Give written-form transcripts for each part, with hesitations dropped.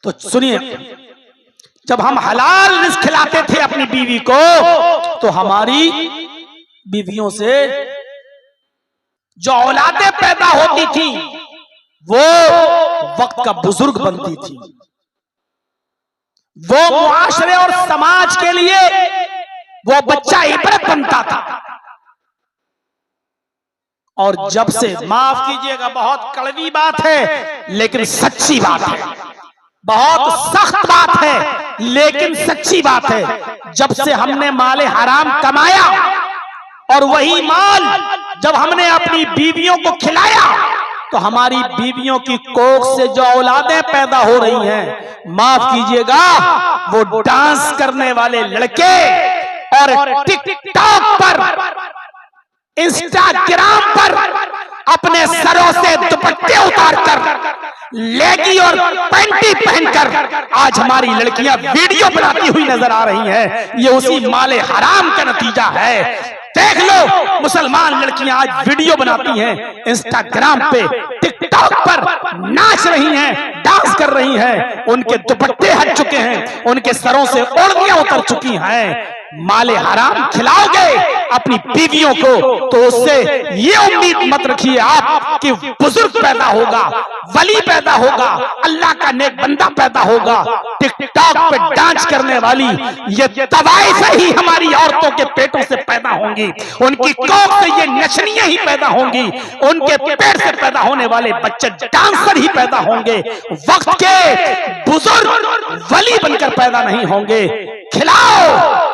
तो सुनिए, जब हम हलाल रिज़्क़ खिलाते थे अपनी बीवी को, तो हमारी बीवियों से जो औलादें पैदा होती थी वो वक्त का बुजुर्ग बनती थी, वो मुआशरे और समाज के लिए वो बच्चा इबरत बनता था। और जब से, माफ कीजिएगा बहुत कड़वी बात है लेकिन सच्ची बात है, बहुत सख्त बात है लेकिन सच्ची बात है, जब से हमने माले हराम कमाया और वही माल जब हमने अपनी बीवियों को खिलाया, तो हमारी बीवियों की कोख से जो औलादें पैदा हो रही हैं, माफ कीजिएगा वो डांस करने वाले लड़के और टिकटॉक पर, इंस्टाग्राम पर अपने सरों से दुपट्टे उतारकर, लेगी और पैंटी पहनकर आज हमारी लड़कियां वीडियो बनाती हुई नजर आ रही हैं। ये उसी माले हराम का नतीजा है। देख लो, मुसलमान लड़कियां आज वीडियो बनाती हैं, इंस्टाग्राम पे, टिकटॉक पर नाच रही हैं, डांस कर रही हैं, उनके दुपट्टे हट चुके हैं, उनके सरों से ओढ़नियां उतर चुकी हैं। माले हराम खिलाओगे अपनी बीवियों को तो उससे ये उम्मीद मत रखिए आप कि बुजुर्ग पैदा होगा, वली पैदा होगा, अल्लाह का नेक बंदा पैदा होगा। टिकटॉक पे डांस करने वाली ये तवाइफ ही हमारी औरतों के पेटों से पैदा होंगी, उनकी कोख से ये नचनियां ही पैदा होंगी, उनके पेट से पैदा होने वाले बच्चे डांसर ही पैदा होंगे, वक्त के बुजुर्ग वली बनकर पैदा नहीं होंगे। खिलाओ,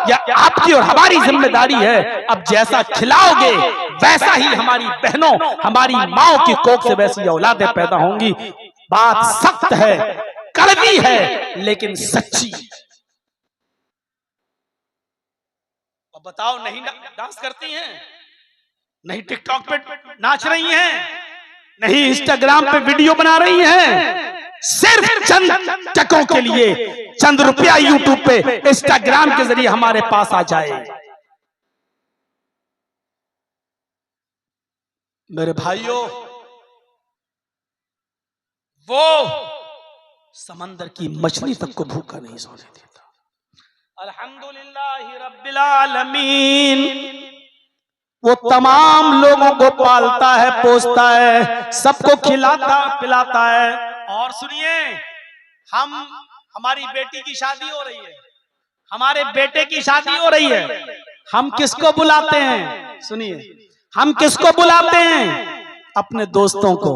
या आपकी और हमारी जिम्मेदारी है। अब जैसा खिलाओगे वैसा ही हमारी बहनों, हमारी माओ की कोख से वैसी औलादें पैदा होंगी। बात सख्त है, कड़वी है लेकिन सच्ची। अब बताओ, नहीं डांस करती हैं, नहीं टिकटॉक पे नाच रही हैं, नहीं इंस्टाग्राम पे वीडियो बना रही हैं, सिर्फ चंद टकों के लिए, चंद रुपया यूट्यूब पे, इंस्टाग्राम के जरिए हमारे पास आ जाए। मेरे भाइयों, वो समंदर की मछली तक को भूखा नहीं सोने देता। अल्हम्दुलिल्लाह रब्बिल आलमीन, वो तमाम लोगों को पालता है, पोसता है, सबको खिलाता पिलाता है। और सुनिए, हमारी बेटी की शादी हो रही है, हमारे बेटे की शादी हो रही है, हम किसको बुलाते हैं? सुनिए, हम किसको बुलाते हैं? अपने दोस्तों को,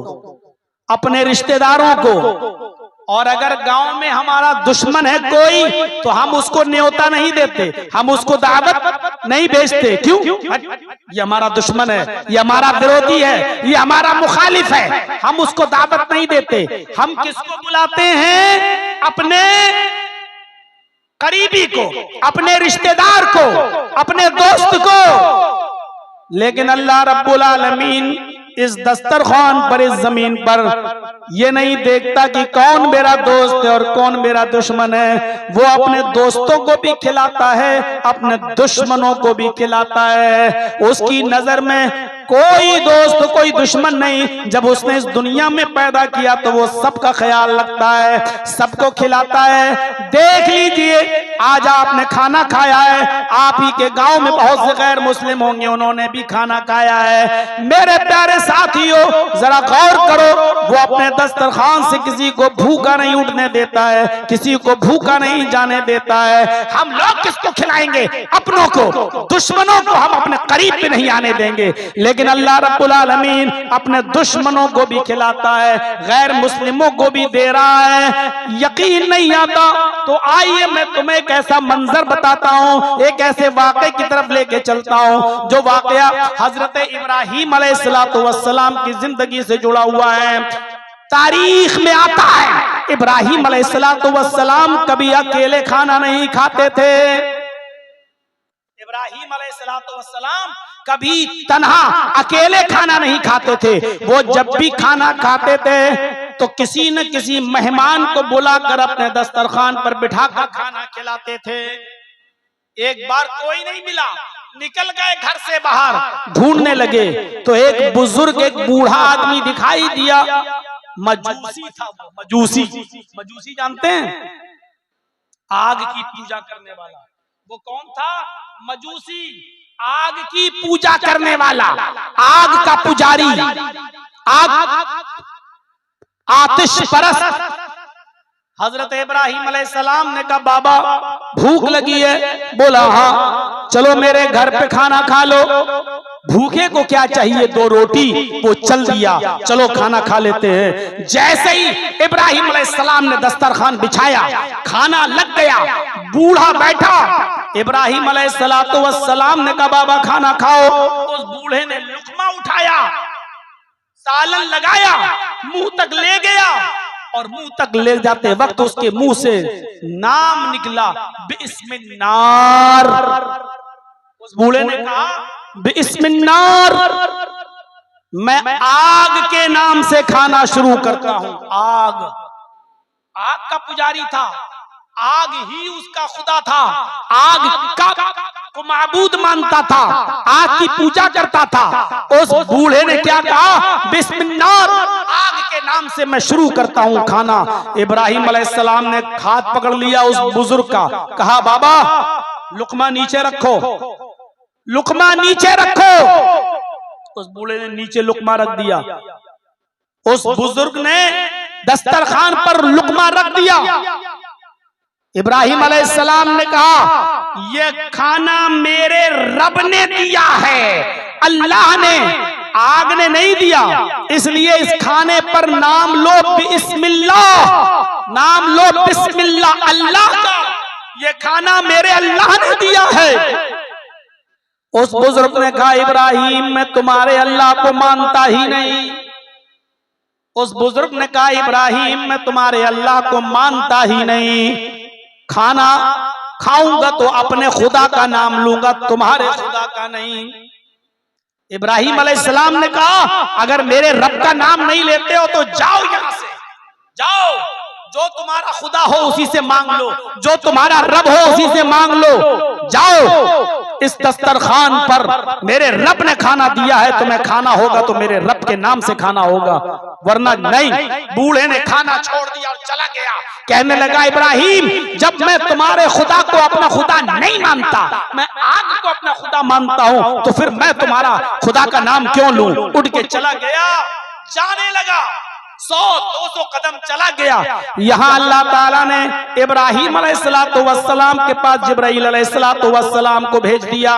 अपने रिश्तेदारों को। और अगर गांव में हमारा दुश्मन है कोई, तो हम उसको न्योता नहीं देते, हम उसको दावत नहीं भेजते। क्यों? ये हमारा दुश्मन है, ये हमारा विरोधी है, ये हमारा मुखालिफ है, हम उसको दावत नहीं देते। हम किसको बुलाते हैं? अपने करीबी को, अपने रिश्तेदार को, अपने दोस्त को। लेकिन अल्लाह रब्बुल आलमीन इस दस्तरखान पर, इस जमीन पर ये नहीं देखता कि कौन मेरा दोस्त है और कौन मेरा दुश्मन है। वो अपने दोस्तों को भी खिलाता है, अपने दुश्मनों को भी खिलाता है। उसकी नजर में कोई दोस्त, कोई दुश्मन नहीं। जब उसने इस दुनिया में पैदा किया तो वो सबका ख्याल रखता है, सबको खिलाता है। देख लीजिए, आज आपने खाना खाया है, आप ही के गांव में बहुत से गैर मुस्लिम होंगे, उन्होंने भी खाना खाया है। मेरे प्यारे साथियों, जरा गौर करो, वो अपने दस्तरखान से किसी को भूखा नहीं उठने देता है, किसी को भूखा नहीं जाने देता है। हम लोग किसको खिलाएंगे? अपनों को। दुश्मनों को हम अपने करीब भी नहीं आने देंगे। लेकिन अल्लाह रब्बुल आलमीन अपने दुश्मनों को भी खिलाता है, गैर मुस्लिमों को भी दे रहा है। यकीन नहीं आता तो आइए मैं तुम्हें एक ऐसा मंजर बताता हूँ, एक ऐसे वाक़े की तरफ लेके चलता हूँ जो वाक़या हजरत इब्राहीम अलैहिस्सलाम की जिंदगी से जुड़ा हुआ है। तारीख में आता है, इब्राहीम अलैहिस्सलाम कभी अकेले खाना नहीं खाते थे। इब्राहीम अलैहिस्सलाम कभी तन्हा अकेले खाना नहीं खाते थे। वो जब भी खाना खाते थे तो किसी न किसी मेहमान को बुलाकर अपने दस्तरखान पर बिठाकर खाना खिलाते थे। एक बार कोई नहीं मिला, निकल गए घर से बाहर, ढूंढने लगे तो एक बुजुर्ग, एक बूढ़ा आदमी दिखाई दिया। मजूसी था वो, मजूसी। मजूसी जानते हैं, आग की पूजा करने वाला। वो कौन था? मजूसी, आग की पूजा करने वाला, आग का पुजारी, आग आतिश परस्त। हजरत इब्राहिम अलैहिस्सलाम ने कहा बाबा भूख लगी है। बोला हाँ चलो मेरे घर पे खाना खा लो। भूखे को क्या चाहिए? 2 रोटी। वो चल दिया, चलो खाना खा लेते हैं। जैसे ही इब्राहिम अलैहिस्सलाम ने दस्तरखान बिछाया, खाना लग गया, बूढ़ा बैठा। इब्राहिम अलैहिस्सलाम ने कहा बाबा खाना खाओ। उस बूढ़े ने लुकमा उठाया, सालन लगाया, मुंह तक ले गया और मुंह तक ले जाते वक्त उसके मुंह से नाम निकला, बिस्मिल्लाह। उस बूढ़े ने कहा बिस्मिल्लाह, मैं आग के नाम से खाना शुरू करता हूं। आग, आग का पुजारी था, आग ही उसका खुदा था, आग का को माबूद मानता था, आग की पूजा करता था। उस बूढ़े ने क्या कहा? बिस्मिल्लाह, आग के नाम से मैं शुरू करता हूं खाना। इब्राहिम अलैहिस्सलाम ने हाथ पकड़ लिया उस बुजुर्ग का, कहा बाबा लुकमा नीचे रखो, लुकमा नीचे रखो। उस बूढ़े ने नीचे लुकमा रख दिया। उस बुजुर्ग ने दस्तरखान पर लुकमा रख दिया। इब्राहिम अलैहिस्सलाम ने कहा यह खाना मेरे रब ने दिया है, अल्लाह ने, आग ने नहीं दिया, इसलिए इस खाने पर नाम लो बिस्मिल्लाह, नाम लो बिस्मिल्लाह अल्लाह का। यह खाना मेरे अल्लाह ने दिया है। उस बुजुर्ग ने कहा इब्राहिम मैं तुम्हारे अल्लाह को मानता ही नहीं। उस बुजुर्ग ने कहा इब्राहिम मैं तुम्हारे अल्लाह को मानता ही नहीं, खाना खाऊंगा तो अपने खुदा का नाम लूंगा, तुम्हारे खुदा का नहीं। इब्राहिम अलैहिस्सलाम ने कहा अगर मेरे रब का नाम नहीं लेते हो तो जाओ यहां से, जाओ, जो तुम्हारा खुदा हो उसी से मांग लो, जो तुम्हारा रब हो उसी से मांग लो, जाओ। इस दस्तरखान पर मेरे रब ने खाना दिया है, तुम्हें खाना होगा तो मेरे रब के नाम से खाना होगा, वरना नहीं। बूढ़े ने खाना छोड़ दिया और चला गया। कहने लगा इब्राहिम जब मैं तुम्हारे खुदा को अपना खुदा नहीं मानता, मैं आग को अपना खुदा मानता हूं, तो फिर मैं तुम्हारा खुदा का नाम क्यों लूं? उठ के चला गया, जाने लगा। 100-200 कदम चला गया। यहां अल्लाह ताला ने इब्राहिम अलैहिस्सलाम के पास जिब्राइल अलैहिस्सलाम को भेज दिया।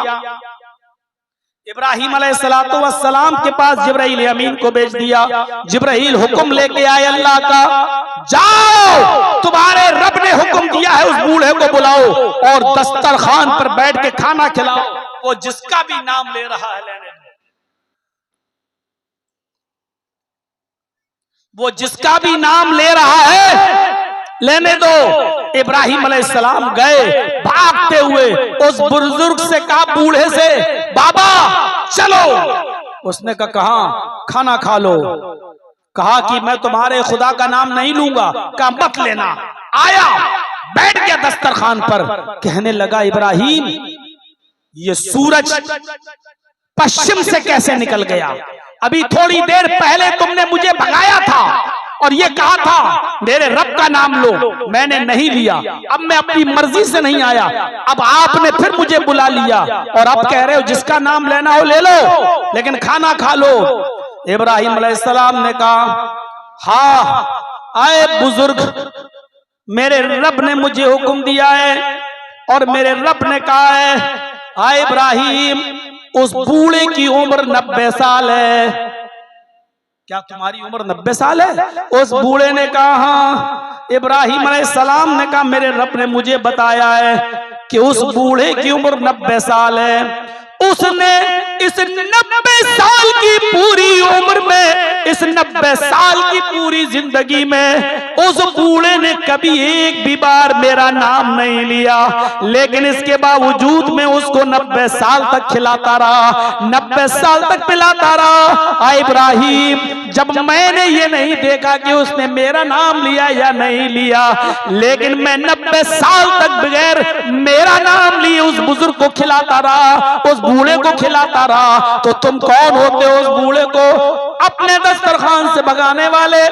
इब्राहिम अलैहिस्सलाम के पास जिब्राइल अमीन को भेज दिया। जिब्राइल हुक्म लेके आए अल्लाह का, जाओ तुम्हारे रब ने हुक्म दिया है उस बूढ़े को बुलाओ और दस्तरखान पर बैठ के खाना खिलाओ। वो जिसका भी नाम ले रहा है लेने दो, वो जिसका भी नाम ले रहा है लेने दो। इब्राहिम अलैहिस्सलाम गए भागते हुए, उस बुजुर्ग से कहा बूढ़े से बाबा चलो। उसने कहा खाना खा लो। कहा कि मैं तुम्हारे खुदा का नाम नहीं लूंगा। कहा मत लेना। आया, बैठ गया दस्तरखान पर। कहने लगा इब्राहिम ये सूरज पश्चिम से कैसे निकल गया? अभी थोड़ी देर पहले तुमने मुझे भगाया था और ये कहा था मेरे रब का नाम लो, मैंने नहीं लिया। अब मैं अपनी मर्जी से नहीं आया, अब आपने फिर मुझे बुला लिया और अब कह रहे हो जिसका नाम लेना हो ले लो, लेकिन खाना खा लो। इब्राहिम अलैहिस्सलाम ने कहा हाँ आए बुजुर्ग, मेरे रब ने मुझे हुक्म दिया है और मेरे रब ने कहा है आए इब्राहिम उस बूढ़े की उम्र 90 साल है। क्या तुम्हारी उम्र 90 साल है? उस बूढ़े ने कहा हाँ। इब्राहिम अलैहिस्सलाम ने कहा मेरे रब ने मुझे बताया है कि उस बूढ़े की उम्र 90 साल है। उसने इस 90 साल की पूरी उम्र में, इस 90 साल की पूरी जिंदगी में उस बूढ़े ने कभी एक भी बार मेरा नाम नहीं लिया, लेकिन इसके बावजूद मैं उसको 90 साल तक खिलाता रहा, 90 साल तक पिलाता रहा। इब्राहिम जब मैंने ये नहीं देखा कि उसने मेरा नाम लिया या नहीं लिया, लेकिन मैं 90 साल तक बगैर मेरा नाम लिए उस बुजुर्ग को खिलाता रहा, उस बूढ़े को खिलाता रहा, तो तुम कौन होते हो उस बूढ़े को अपने दस्तरखान से भगाने वाले?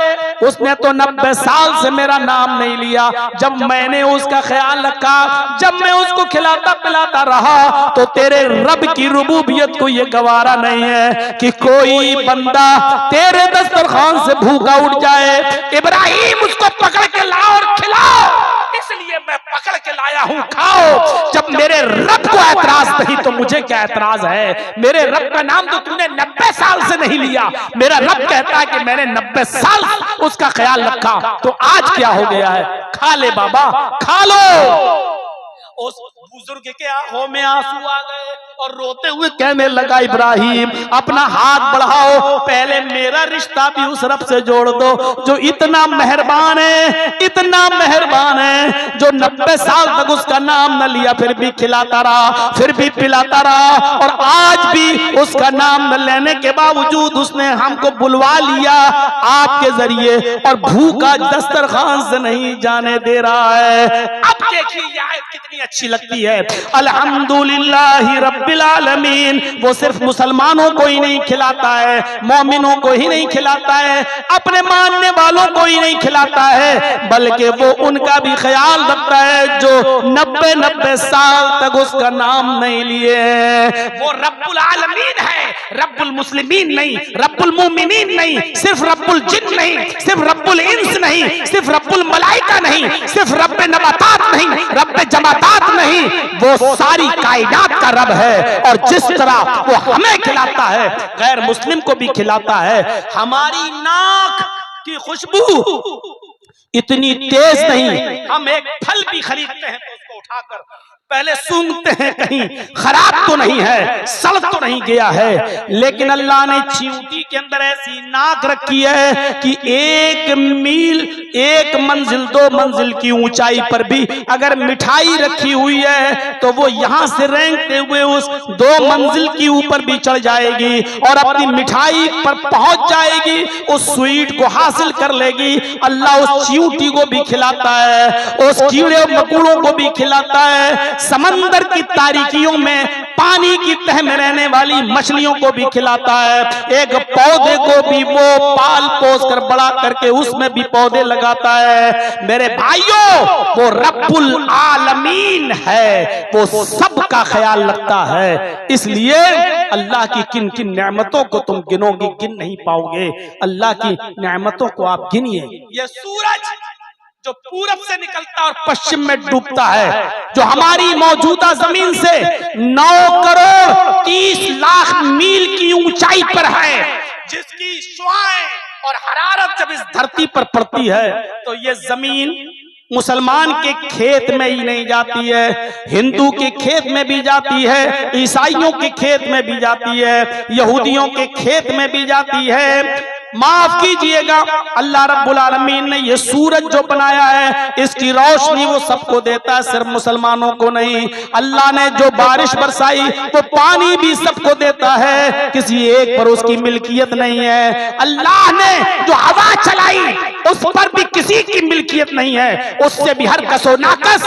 उसने तो 90 साल से मेरा नाम नहीं लिया। जब मैंने उसका ख्याल रखा, जब मैं उसको खिलाता पिलाता रहा, तो तेरे रब की रुबूबियत को ये गवारा नहीं है कि कोई बंदा तेरे दस्तरखान से भूखा उठ जाए। इब्राहिम उसको पकड़ के लाओ और खिलाओ, इसलिए मैं पकड़ के लाया हूं, खाओ। जब मेरे रब को ऐतराज नहीं तो मुझे क्या ऐतराज है? मेरे रब का नाम तो तूने 90 साल से नहीं लिया। मेरा रब कहता है कि मैंने 90 साल उसका ख्याल रखा, तो आज क्या हो गया है? खा ले बाबा, खा लो। उस बुजुर्ग के आंखों में आंसू आ गए और रोते हुए कहने लगा, इब्राहिम अपना हाथ बढ़ाओ, पहले मेरा रिश्ता भी उस रब से जोड़ दो जो इतना मेहरबान है, इतना मेहरबान है, जो 90 साल तक उसका नाम न लिया फिर भी खिलाता रहा, फिर भी पिलाता रहा, और आज भी उसका नाम न लेने के बावजूद उसने हमको बुलवा लिया आपके जरिए और भूखा दस्तरखान से नहीं जाने दे रहा है। अब देखिए ये आयत कितनी अच्छी लगती है। अल्हम्दुलिल्लाहि रब्बिल आलमीन, वो सिर्फ मुसलमानों को ही नहीं खिलाता है, मोमिनों को ही नहीं खिलाता है, अपने मानने वालों को ही नहीं खिलाता है, बल्कि वो उनका भी ख्याल रखता है जो 90 साल तक उसका नाम नहीं लिए हैं। वो रब्बुल आलमीन है, रब्बुल मुस्लिमीन नहीं, रब्बुल मोमिनीन नहीं, सिर्फ रब्बुल जिन नहीं, सिर्फ रब्बुल इंस नहीं, सिर्फ रब्बुल मलाइका नहीं, सिर्फ रब्बे नबातात नहीं, रब्बे जमातात नहीं, वो सारी कायनात का रब है। और जिस तरह वो हमें खिलाता है, गैर मुस्लिम को भी खिलाता है। हमारी नाक की खुशबू इतनी तेज नहीं, हम एक फल भी खरीदते हैं तो उसको उठाकर पहले सूंघते हैं कहीं खराब तो नहीं है, सड़ तो नहीं गया है, लेकिन अल्लाह ने चींटी के अंदर ऐसी नाक रखी है कि 1 मील 1 मंजिल 2 मंजिल की ऊंचाई पर भी अगर मिठाई रखी हुई है तो वो यहां से रेंगते हुए उस 2 मंजिल की ऊपर भी चढ़ जाएगी और अपनी मिठाई पर पहुंच जाएगी, उस स्वीट को हासिल कर लेगी। अल्लाह उस चींटी को भी खिलाता है, उस कीड़े मकोड़ों को भी खिलाता है, समंदर की तारीकियों में पानी की तह में रहने वाली मछलियों को भी खिलाता है, एक पौधे को भी वो पाल पोस कर बड़ा करके उसमें भी पौधे लगाता है। मेरे भाइयों, वो रब्बुल आलमीन है, वो सबका ख्याल रखता है। इसलिए अल्लाह की किन किन नेमतों को तुम गिनोगे, गिन नहीं पाओगे। अल्लाह की नेमतों को आप गिनिए। ये सूरज जो पूरब से निकलता और पश्चिम में डूबता है, जो हमारी मौजूदा जमीन से 9 करोड़ 30 लाख मील की ऊंचाई पर है, जिसकी शुआएं और हरारत जब इस धरती पर पड़ती है तो ये जमीन मुसलमान के खेत में ही नहीं जाती है, हिंदू के खेत में भी जाती है, ईसाइयों के खेत में भी जाती है, यहूदियों के खेत में भी जाती है। माफ कीजिएगा, अल्लाह रब्बुल आलमीन ने ये सूरज जो बनाया है इसकी रोशनी वो सबको देता है, सिर्फ मुसलमानों को नहीं। अल्लाह ने जो बारिश बरसाई वो पानी भी सबको देता है, किसी एक पर उसकी मिल्कियत नहीं है। अल्लाह ने जो हवा चलाई उस पर भी किसी की मिल्कियत नहीं है, उससे भी हर कसो नाकस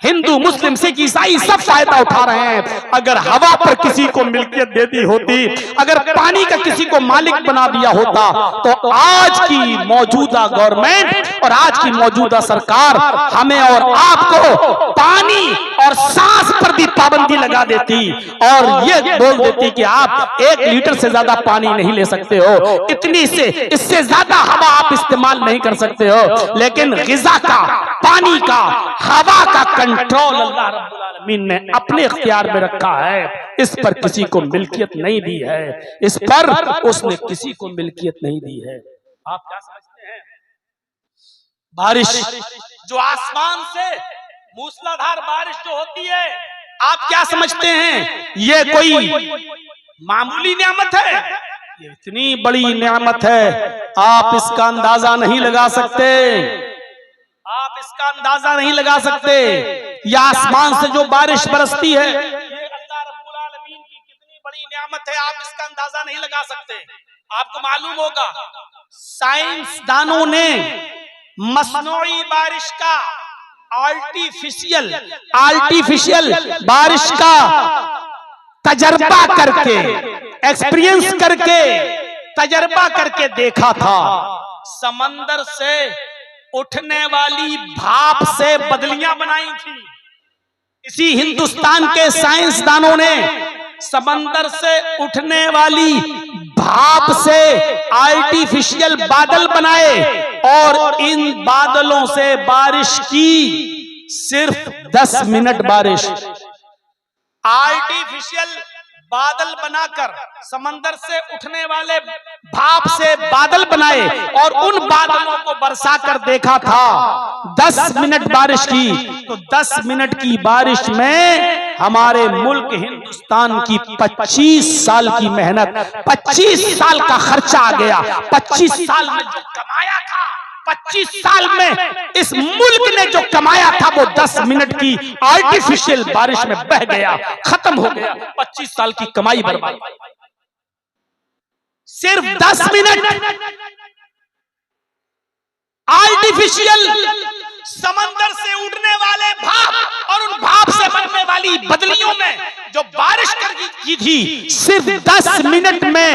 हिंदू मुस्लिम सिख ईसाई सब फायदा उठा रहे हैं। अगर हवा पर किसी को मिल्कियत दे दी होती, अगर पानी का किसी को मालिक बना दिया होता तो आज की मौजूदा गवर्नमेंट और आज की मौजूदा सरकार हमें और आपको पानी और सांस पर भी पाबंदी लगा देती और ये बोल देती कि आप 1 लीटर से ज्यादा पानी नहीं ले सकते हो, इतनी से इससे ज्यादा हवा आप इस्तेमाल नहीं कर सकते हो। लेकिन गिज़ा का, पानी का, हवा का कंट्रोल अल्लाह रब्बुल आलमीन ने अपने इख्तियार में रखा है। इस पर किसी को मिल्कियत नहीं दी है, इस पर उसने किसी को मिल्कियत नहीं दी है। आप क्या समझते हैं? बारिश जो आसमान से मूसलाधार बारिश जो होती है, आप क्या समझते हैं ये कोई मामूली नेमत है? ये इतनी बड़ी नेमत है, आप इसका अंदाजा नहीं लगा सकते, आप इसका अंदाजा नहीं लगा सकते। यह आसमान से जो बारिश बरसती है ये अल्लाह रब्बुल आलमीन की कितनी बड़ी नेमत है, आप इसका अंदाजा नहीं लगा सकते। आपको मालूम होगा साइंसदानों ने मसनूई बारिश का आर्टिफिशियल बारिश का तजर्बा करके, एक्सपीरियंस करके, तजर्बा करके देखा था। समंदर से उठने वाली भाप से बदलियां बनाई थी। इसी हिंदुस्तान के साइंसदानों ने समंदर से उठने वाली भाप से आर्टिफिशियल बादल बनाए और इन बादलों से बारिश की। सिर्फ 10 मिनट बारिश। आर्टिफिशियल बादल बनाकर समंदर से उठने वाले भाप से बादल बनाए और उन बादलों को बरसा कर देखा था 10 मिनट बारिश की। तो 10 मिनट की बारिश में हमारे मुल्क हिंदुस्तान की 25 साल की मेहनत, 25 साल का खर्चा आ गया। 25 साल में जो कमाया था, 25 साल में इस मुल्क ने जो कमाया था वो 10 मिनट की आर्टिफिशियल बारिश में बह गया, खत्म हो गया। 25 साल की कमाई बर्बाद। सिर्फ 10 मिनट आर्टिफिशियल समंदर से उड़ने वाले भाप और उन भाप से बनने वाली बदलियों में जो बारिश की थी, सिर्फ 10 मिनट में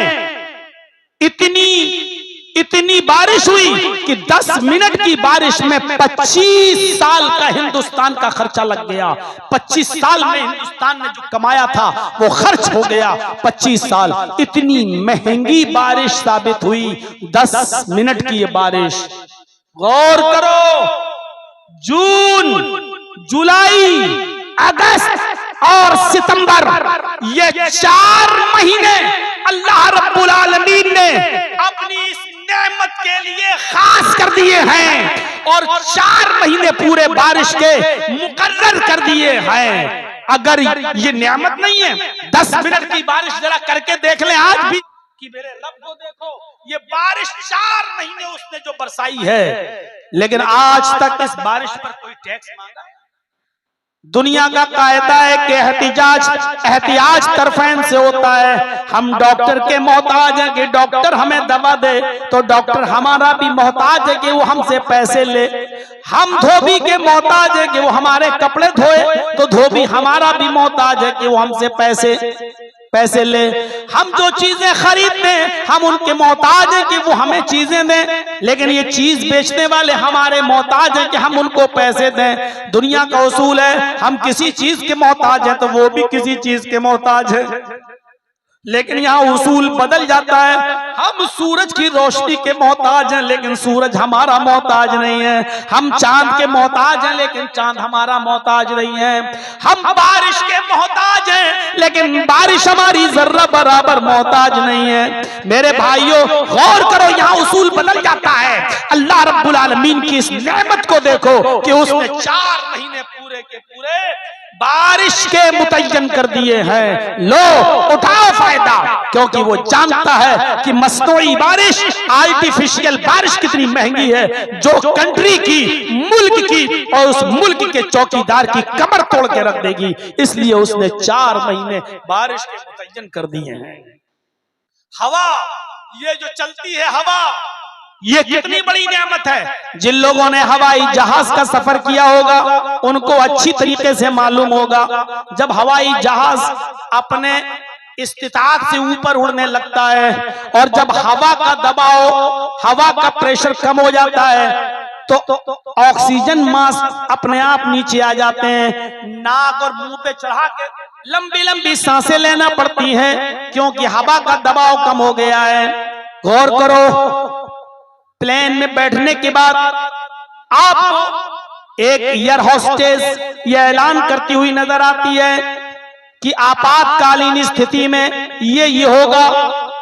इतनी बारिश हुई कि 10 मिनट की बारिश में 25 साल का हिंदुस्तान का खर्चा लग गया। 25 साल में हिंदुस्तान ने जो कमाया था वो खर्च हो गया। 25 साल। इतनी महंगी बारिश साबित हुई 10 मिनट की ये बारिश। गौर करो, जून, जुलाई, अगस्त और सितंबर, ये 4 महीने अल्लाह रब्बुल आलमीन ने अपनी इस नेमत के लिए खास कर दिए हैं और 4 महीने पूरे बारिश के मुकर्रर कर दिए हैं। अगर ये नेमत नहीं है, 10 मिनट की बारिश जरा करके देख लें आज भी कि मेरे रब को देखो, ये बारिश 4 महीने उसने जो बरसाई है, लेकिन आज तक इस बारिश पर कोई टैक्स मांगा? दुनिया का कायदा है कि एहतियाज तरफैन से होता है। हम डॉक्टर के मोहताज हैं कि डॉक्टर हमें दवा दे, तो डॉक्टर हमारा भी मोहताज है कि वो हमसे पैसे ले। हम धोबी के मोहताज है कि वो हमारे कपड़े धोए, तो धोबी हमारा भी मोहताज है कि वो हमसे पैसे ले। हम जो चीजें खरीदते हैं हम उनके मोहताज हैं कि वो हमें चीजें दें, लेकिन ये चीज बेचने वाले हमारे मोहताज हैं कि हम उनको पैसे दें। दुनिया का उसूल है, हम किसी चीज के मोहताज हैं तो वो भी किसी चीज के मोहताज है। लेकिन यहाँ उसूल बदल जाता है। हम सूरज की रोशनी के मोहताज हैं, लेकिन सूरज हमारा मोहताज नहीं है। हम चांद के मोहताज हैं, लेकिन चांद हमारा मोहताज नहीं है। हम बारिश के मोहताज हैं, लेकिन बारिश हमारी जर्रा बराबर मोहताज नहीं है। मेरे भाइयों, गौर करो, यहाँ उसूल बदल जाता है। अल्लाह रब्बुल आलमीन की इस नेमत को देखो कि उसने 4 महीने पूरे के पूरे बारिश के मुतय्यन कर दिए हैं। लो, उठाओ फायदा, क्योंकि वो जानता है कि मसनूई बारिश, आर्टिफिशियल बारिश कितनी महंगी है, जो कंट्री की, मुल्क की और उस मुल्क के चौकीदार की कमर तोड़ के रख देगी। इसलिए उसने 4 महीने बारिश के मुतय्यन कर दिए हैं। हवा, ये जो चलती है हवा, ये कितनी बड़ी नेमत है। जिन लोगों ने हवाई जहाज का सफर किया होगा उनको अच्छी तरीके से मालूम होगा, जब हवाई जहाज अपने इस्तिताअत से ऊपर उड़ने लगता है और जब हवा का दबाव, हवा का प्रेशर कम हो जाता है तो ऑक्सीजन मास्क अपने आप नीचे आ जाते हैं। नाक और मुंह पे चढ़ा के लंबी लंबी सांसें लेना पड़ती हैं, क्योंकि हवा का दबाव कम हो गया है। गौर करो, प्लेन में बैठने के बाद आप एक एयर होस्टेस यह ऐलान करती हुई नजर आती है कि आपातकालीन स्थिति में ये होगा,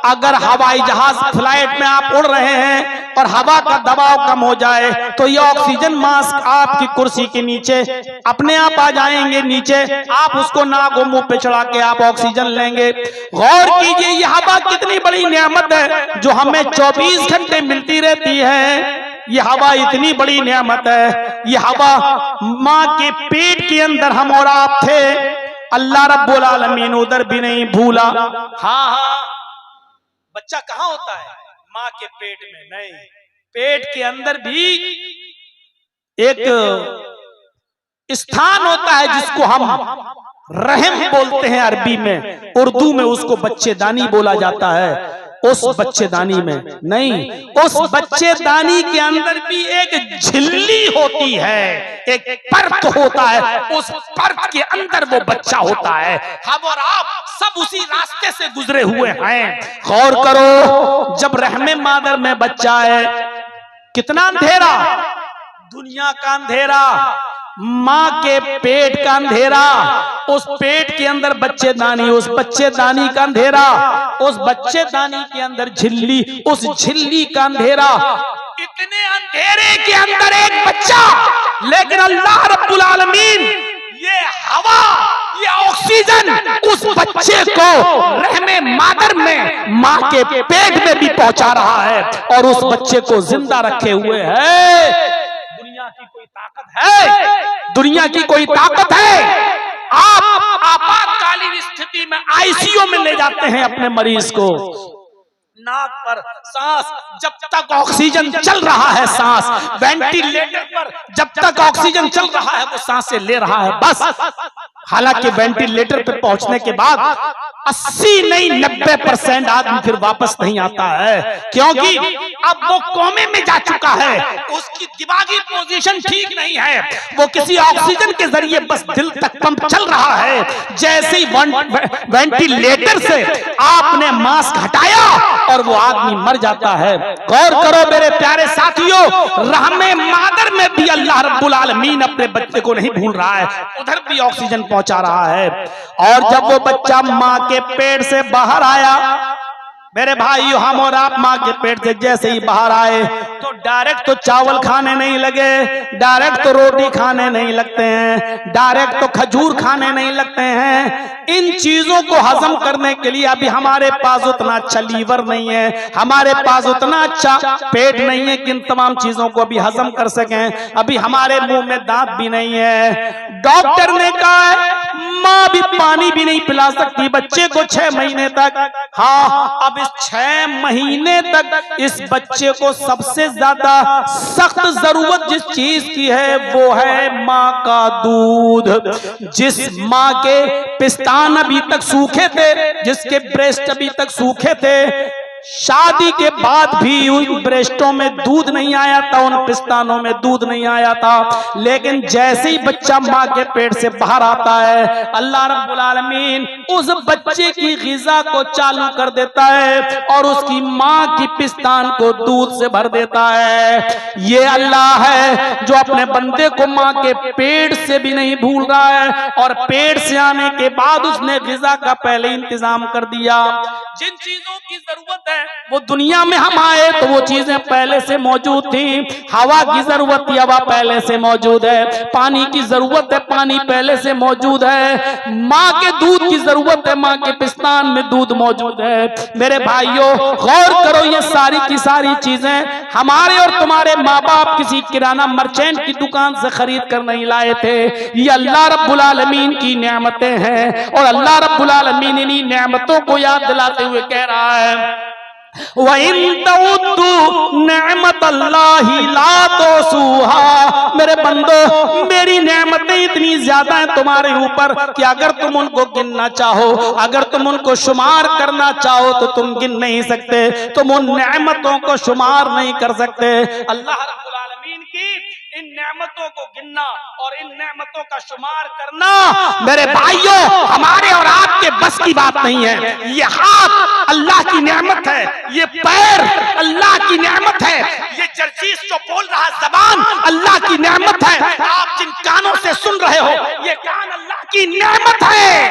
अगर हवाई जहाज फ्लाइट में आप उड़ रहे हैं और हवा का दबाव कम हो जाए तो ये ऑक्सीजन मास्क आपकी कुर्सी के नीचे अपने आप आ जाएंगे नीचे, आप उसको नाक और मुंह पे चढ़ा के आप ऑक्सीजन लेंगे। गौर कीजिए, ये हवा कितनी बड़ी नेमत है जो हमें 24 घंटे मिलती रहती है। ये हवा इतनी बड़ी नेमत है। ये हवा माँ के पेट के अंदर हम और आप थे, अल्लाह रब्बुल आलमीन उधर भी नहीं भूला। हाँ, बच्चा कहाँ होता है? माँ के पेट में नहीं, पेट के अंदर भी एक स्थान होता है जिसको हम रहम बोलते हैं अरबी में, उर्दू में उसको बच्चेदानी बोला जाता है। उस बच्चेदानी में नहीं, उस बच्चेदानी के अंदर भी एक झिल्ली होती है, एक परत होता है, उस परत के अंदर वो बच्चा होता है। हम और आप सब उसी रास्ते से गुजरे हुए हैं। गौर करो, जब रहमे मादर में बच्चा है, कितना अंधेरा, दुनिया का अंधेरा, माँ के पेट का अंधेरा, उस पेट के अंदर बच्चेदानी, उस बच्चेदानी का अंधेरा, उस बच्चेदानी के अंदर झिल्ली, उस झिल्ली का अंधेरा, इतने अंधेरे के अंदर एक बच्चा। लेकिन अल्लाह रब्बुल आलमीन ये हवा, ये ऑक्सीजन उस बच्चे को रहमे मादर में, माँ के पेट में भी पहुंचा रहा है और उस बच्चे को जिंदा रखे हुए है। दुनिया की कोई ताकत है? दुनिया की कोई ताकत है? आप आपातकालीन स्थिति में आईसीयू में ले जाते हैं अपने मरीज को, नाक पर सांस, जब तक ऑक्सीजन चल रहा है सांस, वेंटिलेटर पर जब तक ऑक्सीजन चल रहा है वो सांसें ले रहा है बस। हालांकि वेंटिलेटर पर पहुंचने के बाद 80 नहीं 90% आदमी फिर वापस नहीं आता है, क्योंकि अब वो कोमे में जा चुका है, उसकी दिमागी पोजीशन ठीक नहीं है, वो किसी ऑक्सीजन के जरिए बस दिल तक पंप चल रहा है। जैसे ही वेंटिलेटर से आपने मास्क हटाया और वो आदमी मर जाता है। गौर करो मेरे प्यारे साथियों, रहमे मादर में भी अल्लाह रब्बुल आलमीन अपने बच्चे को नहीं भूल रहा है, उधर भी ऑक्सीजन पहुंचा रहा है। और जब वो बच्चा माँ के पेट से बाहर आया, मेरे भाइयों, हम और आप माँ के पेट से जैसे ही बाहर आए तो डायरेक्ट तो चावल खाने नहीं लगे, डायरेक्ट तो रोटी खाने नहीं लगते हैं, डायरेक्ट तो खजूर खाने नहीं लगते हैं। इन चीजों को हजम करने के लिए अभी हमारे पास उतना अच्छा लीवर नहीं है, हमारे पास उतना अच्छा पेट नहीं है कि इन तमाम चीजों को अभी हजम कर सकें। अभी हमारे मुंह में दांत भी नहीं है। डॉक्टर ने कहा है माँ भी पानी भी नहीं पिला सकती बच्चे को 6 महीने तक। हाँ, अब इस 6 महीने तक इस बच्चे को सबसे ज्यादा सख्त जरूरत जिस चीज की है वो है माँ का दूध। जिस माँ के पिस्तान अभी तक सूखे थे, जिसके ब्रेस्ट अभी तक सूखे थे, शादी के बाद भी उन ब्रेस्टों में दूध नहीं आया था, उन पिस्तानों में दूध नहीं आया था। लेकिन जैसे ही बच्चा माँ के पेट से बाहर आता है, अल्लाह रब्बुल आलमीन उस बच्चे की ग़िज़ा को चालू कर देता है और उसकी माँ की पिस्तान को दूध से भर देता है। ये अल्लाह है जो अपने बंदे को माँ के पेट से भी नहीं भूल रहा है और पेट से आने के बाद उसने ग़िज़ा का पहले इंतजाम कर दिया। जिन चीजों की जरूरत है वो दुनिया में हम आए तो वो चीजें पहले से मौजूद थी। हवा की जरूरत थी, हवा पहले से मौजूद है। पानी की जरूरत है, पानी पहले से मौजूद है। माँ के दूध की जरूरत है, माँ के पिस्तान में दूध मौजूद है। मेरे भाइयों, गौर करो, ये सारी की सारी चीजें हमारे और तुम्हारे माँ बाप किसी किराना मर्चेंट की दुकान से खरीद कर नहीं लाए थे। ये अल्लाह रब्बुल आलमीन की नेमतें हैं और अल्लाह रब्बुल आलमीन इन्हीं नेमतों को याद दिलाते हुए कह रहा है, मेरे बंदो, मेरी नेमतें इतनी ज्यादा हैं तुम्हारे ऊपर कि अगर तुम उनको गिनना चाहो, अगर तुम उनको शुमार करना चाहो तो तुम गिन नहीं सकते, तुम उन नेमतों को शुमार नहीं कर सकते। अल्लाह रब्बुल आलमीन की इन नेमतों को गिनना और इन नेमतों का शुमार करना मेरे भाइयों हमारे और आपके बस की बात नहीं है। ये हाथ अल्लाह की नेमत है, ये पैर अल्लाह की नेमत है, ये जर्जीस जो बोल रहा जबान अल्लाह की नेमत है, आप जिन कानों से सुन रहे हो ये कान अल्लाह की नेमत है।